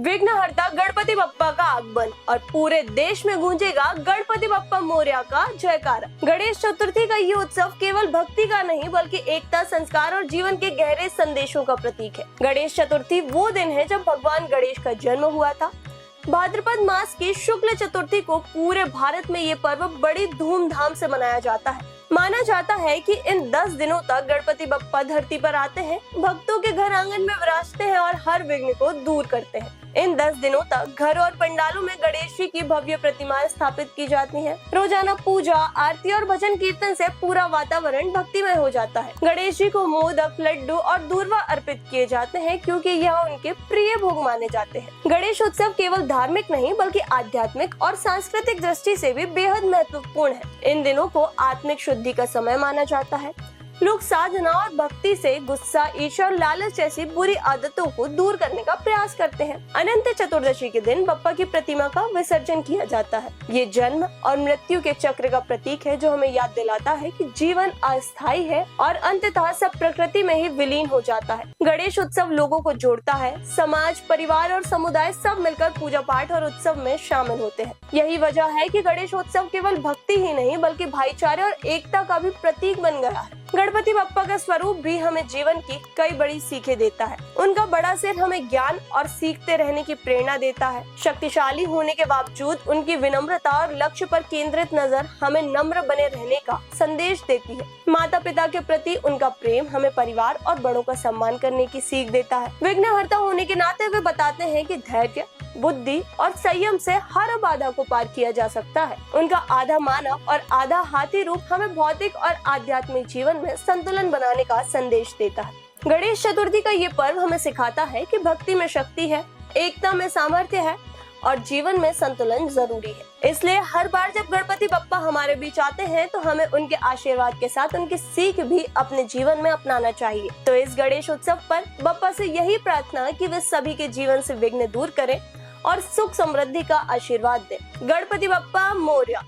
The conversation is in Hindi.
विघ्नहर्ता गणपति बप्पा का आगमन और पूरे देश में गूंजेगा गणपति बप्पा मोरया का जयकारा। गणेश चतुर्थी का ये उत्सव केवल भक्ति का नहीं बल्कि एकता, संस्कार और जीवन के गहरे संदेशों का प्रतीक है। गणेश चतुर्थी वो दिन है जब भगवान गणेश का जन्म हुआ था। भाद्रपद मास की शुक्ल चतुर्थी को पूरे भारत में ये पर्व बड़ी धूमधाम से मनाया जाता है। माना जाता है कि इन 10 दिनों तक गणपति बप्पा धरती पर आते हैं, भक्तों के घर आंगन में विराजते हैं और हर विघ्न को दूर करते हैं। इन 10 दिनों तक घर और पंडालों में गणेश जी की भव्य प्रतिमाएं स्थापित की जाती हैं। रोजाना पूजा, आरती और भजन कीर्तन से पूरा वातावरण भक्तिमय हो जाता है। गणेश जी को मोदक, लड्डू और दूर्वा अर्पित किए जाते हैं क्योंकि यह उनके प्रिय भोग माने जाते हैं। गणेश उत्सव केवल धार्मिक नहीं बल्कि आध्यात्मिक और सांस्कृतिक दृष्टि से भी बेहद महत्वपूर्ण है। इन दिनों को आत्मिक शुद्धि का समय माना जाता है। लोग साधना और भक्ति से गुस्सा, ईर्ष्या और लालच जैसी बुरी आदतों को दूर करने का प्रयास करते हैं। अनंत चतुर्दशी के दिन बप्पा की प्रतिमा का विसर्जन किया जाता है। ये जन्म और मृत्यु के चक्र का प्रतीक है जो हमें याद दिलाता है कि जीवन अस्थायी है और अंततः सब प्रकृति में ही विलीन हो जाता है। गणेश उत्सव लोगों को जोड़ता है। समाज, परिवार और समुदाय सब मिलकर पूजा पाठ और उत्सव में शामिल होते हैं। यही वजह है कि गणेश उत्सव केवल भक्ति ही नहीं बल्कि भाईचारे और एकता का भी प्रतीक बन गया है। गणपति बप्पा का स्वरूप भी हमें जीवन की कई बड़ी सीखें देता है। उनका बड़ा सिर हमें ज्ञान और सीखते रहने की प्रेरणा देता है। शक्तिशाली होने के बावजूद उनकी विनम्रता और लक्ष्य पर केंद्रित नजर हमें नम्र बने रहने का संदेश देती है। माता पिता के प्रति उनका प्रेम हमें परिवार और बड़ों का सम्मान करने की सीख देता है। विघ्नहर्ता होने के नाते वे बताते हैं कि धैर्य, बुद्धि और संयम से हर बाधा को पार किया जा सकता है। उनका आधा मानव और आधा हाथी रूप हमें भौतिक और आध्यात्मिक जीवन में संतुलन बनाने का संदेश देता है। गणेश चतुर्थी का ये पर्व हमें सिखाता है कि भक्ति में शक्ति है, एकता में सामर्थ्य है और जीवन में संतुलन जरूरी है। इसलिए हर बार जब गणपति बप्पा हमारे बीच आते हैं तो हमें उनके आशीर्वाद के साथ उनकी सीख भी अपने जीवन में अपनाना चाहिए। तो इस गणेश उत्सव पर बप्पा से यही प्रार्थना कि वे सभी के जीवन से विघ्न दूर करें और सुख समृद्धि का आशीर्वाद दें। गणपति बप्पा मोरया।